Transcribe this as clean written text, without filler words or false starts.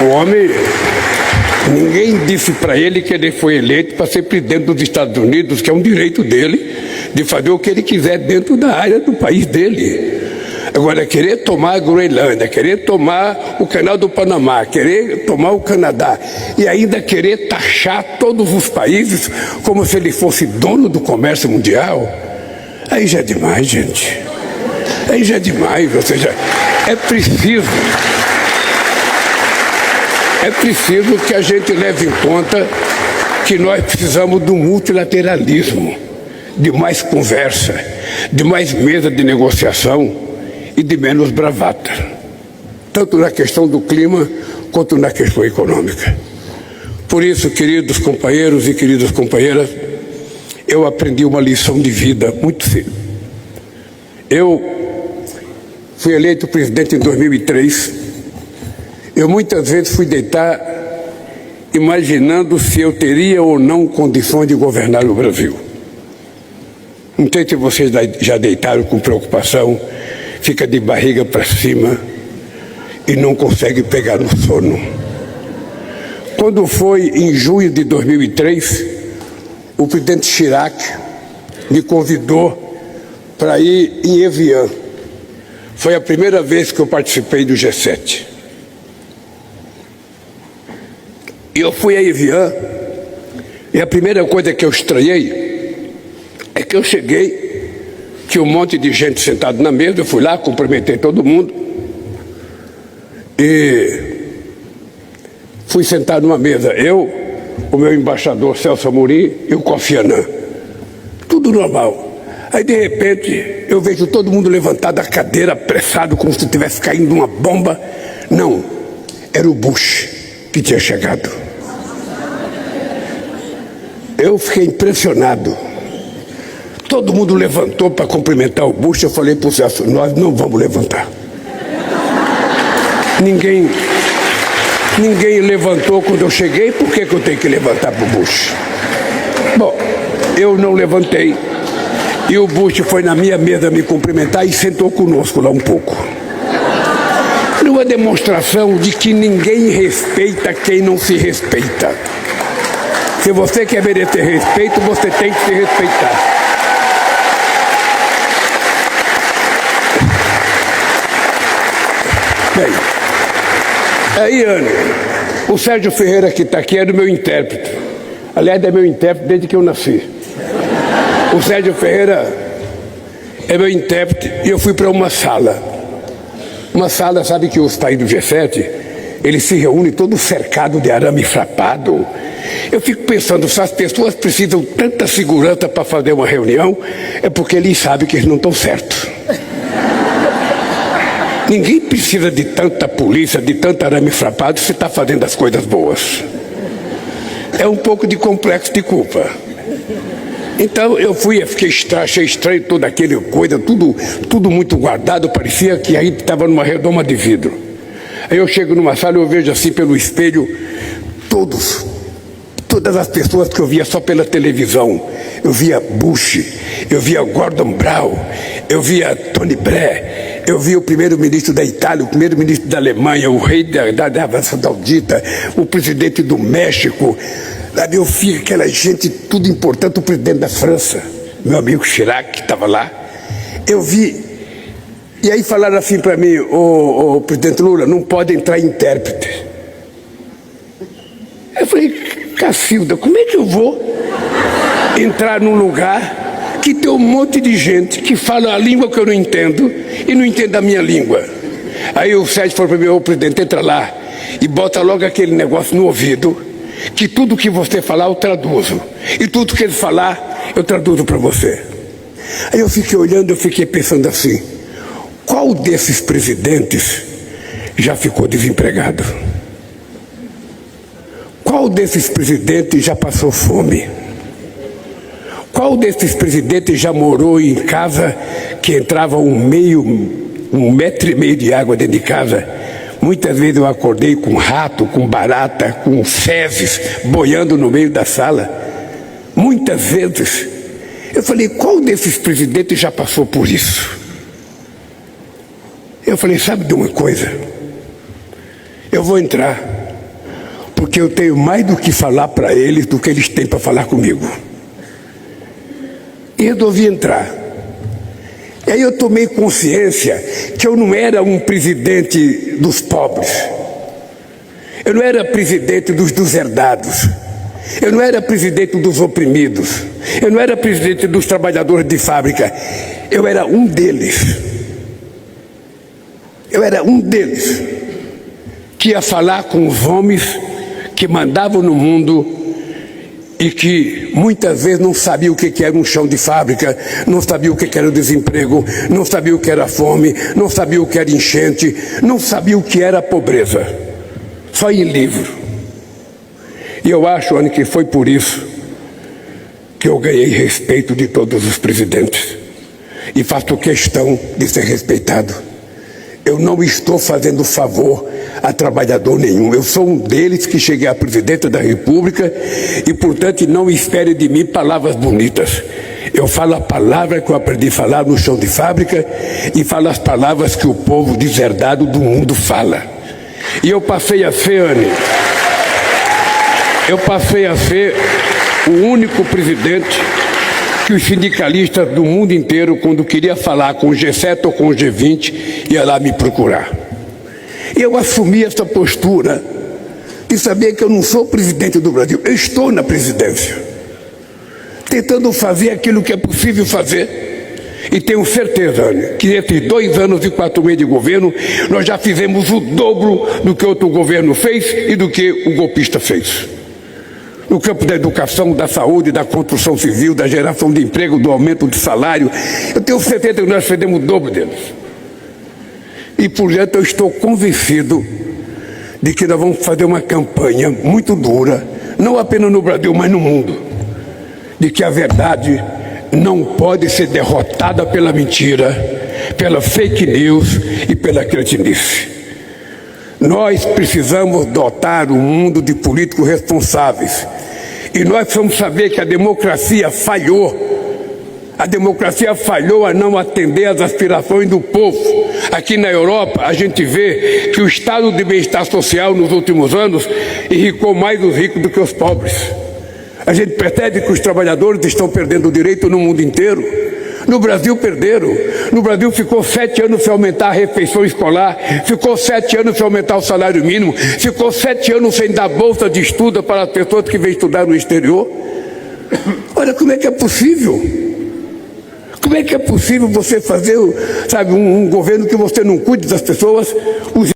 O homem, ninguém disse para ele que ele foi eleito para ser presidente dos Estados Unidos, que é um direito dele, de fazer o que ele quiser dentro da área do país dele. Agora, querer tomar a Groenlândia, querer tomar o Canal do Panamá, querer tomar o Canadá e ainda querer taxar todos os países como se ele fosse dono do comércio mundial, aí já é demais, gente. Aí já é demais, ou seja, é preciso que a gente leve em conta que nós precisamos do multilateralismo, de mais conversa, de mais mesa de negociação e de menos bravata, tanto na questão do clima quanto na questão econômica. Por isso, queridos companheiros e queridas companheiras, eu aprendi uma lição de vida muito cedo. Eu fui eleito presidente em 2003. Eu muitas vezes fui deitar imaginando se eu teria ou não condições de governar o Brasil. Não sei se vocês já deitaram com preocupação, fica de barriga para cima e não consegue pegar no sono. Quando foi em junho de 2003, o presidente Chirac me convidou para ir em Evian. Foi a primeira vez que eu participei do G7. E eu fui a Evian, e a primeira coisa que eu estranhei é que eu cheguei, tinha um monte de gente sentado na mesa, eu fui lá, cumprimentei todo mundo e fui sentado numa mesa, eu, o meu embaixador Celso Amorim e o Kofi Annan, tudo normal. Aí de repente eu vejo todo mundo levantado da cadeira, apressado, como se estivesse caindo uma bomba. Não, era o Bush que tinha chegado. Eu fiquei impressionado. Todo mundo levantou para cumprimentar o Bush. Eu falei para o Celso, nós não vamos levantar. Ninguém levantou quando eu cheguei, por que eu tenho que levantar para o Bush? Bom, eu não levantei. E o Bush foi na minha mesa me cumprimentar e sentou conosco lá um pouco. Uma demonstração de que ninguém respeita quem não se respeita. Se você quer merecer respeito, você tem que se respeitar. Bem, aí, Ana, o Sérgio Ferreira que está aqui é do meu intérprete. Aliás, é meu intérprete desde que eu nasci. O Sérgio Ferreira é meu intérprete e eu fui para uma sala. Uma sala, sabe que os países do G7, eles se reúnem todo cercado de arame farpado. Eu fico pensando, se as pessoas precisam tanta segurança para fazer uma reunião, é porque eles sabem que eles não estão certos. Ninguém precisa de tanta polícia, de tanto arame farpado, se está fazendo as coisas boas. É um pouco de complexo de culpa. Então eu achei estranho toda aquela coisa, tudo muito guardado, parecia que aí estava numa redoma de vidro. Aí eu chego numa sala e eu vejo assim pelo espelho, todas as pessoas que eu via só pela televisão. Eu via Bush, eu via Gordon Brown, eu via Tony Blair, eu via o primeiro-ministro da Itália, o primeiro-ministro da Alemanha, o rei da Arábia Saudita, o presidente do México. Eu vi aquela gente, tudo importante, o presidente da França, meu amigo Chirac, que estava lá. Eu vi, e aí falaram assim para mim, o presidente Lula, não pode entrar intérprete. Eu falei, Cacilda, como é que eu vou entrar num lugar que tem um monte de gente que fala a língua que eu não entendo e não entende a minha língua? Aí o Sérgio falou para mim, ô presidente, entra lá e bota logo aquele negócio no ouvido, que tudo que você falar eu traduzo, e tudo que ele falar eu traduzo para você. Aí eu fiquei olhando, eu fiquei pensando assim, qual desses presidentes já ficou desempregado? Qual desses presidentes já passou fome? Qual desses presidentes já morou em casa que entrava 1,5 metro de água dentro de casa? Muitas vezes eu acordei com rato, com barata, com fezes boiando no meio da sala. Muitas vezes. Eu falei, qual desses presidentes já passou por isso? Eu falei, sabe de uma coisa? Eu vou entrar, porque eu tenho mais do que falar para eles do que eles têm para falar comigo. E resolvi entrar. E aí eu tomei consciência que eu não era um presidente dos pobres. Eu não era presidente dos deserdados. Eu não era presidente dos oprimidos. Eu não era presidente dos trabalhadores de fábrica. Eu era um deles. Eu era um deles que ia falar com os homens que mandavam no mundo e que muitas vezes não sabia o que era um chão de fábrica, não sabia o que era o desemprego, não sabia o que era fome, não sabia o que era enchente, não sabia o que era a pobreza. Só em livro. E eu acho, Anny, que foi por isso que eu ganhei respeito de todos os presidentes. E faço questão de ser respeitado. Eu não estou fazendo favor a trabalhador nenhum. Eu sou um deles que cheguei a presidente da República e, portanto, não espere de mim palavras bonitas. Eu falo a palavra que eu aprendi a falar no chão de fábrica e falo as palavras que o povo deserdado do mundo fala. E eu passei a ser, Anny, o único presidente que os sindicalistas do mundo inteiro, quando queria falar com o G7 ou com o G20, ia lá me procurar. E eu assumi essa postura de saber que eu não sou presidente do Brasil, eu estou na presidência, tentando fazer aquilo que é possível fazer. E tenho certeza, Anny, que nesses 2 anos e 4 meses de governo, nós já fizemos o dobro do que outro governo fez e do que o golpista fez. No campo da educação, da saúde, da construção civil, da geração de emprego, do aumento de salário, eu tenho certeza que nós fizemos o dobro deles. E, portanto, eu estou convencido de que nós vamos fazer uma campanha muito dura, não apenas no Brasil, mas no mundo, de que a verdade não pode ser derrotada pela mentira, pela fake news e pela cretinice. Nós precisamos dotar o mundo de políticos responsáveis. E nós precisamos saber que a democracia falhou. A democracia falhou a não atender às aspirações do povo. Aqui na Europa, a gente vê que o estado de bem-estar social nos últimos anos enricou mais os ricos do que os pobres. A gente percebe que os trabalhadores estão perdendo o direito no mundo inteiro. No Brasil perderam. No Brasil ficou 7 anos sem aumentar a refeição escolar, ficou 7 anos sem aumentar o salário mínimo, ficou 7 anos sem dar bolsa de estudo para as pessoas que vêm estudar no exterior. Olha, como é que é possível? Como é que é possível você fazer, sabe, um governo que você não cuide das pessoas? Os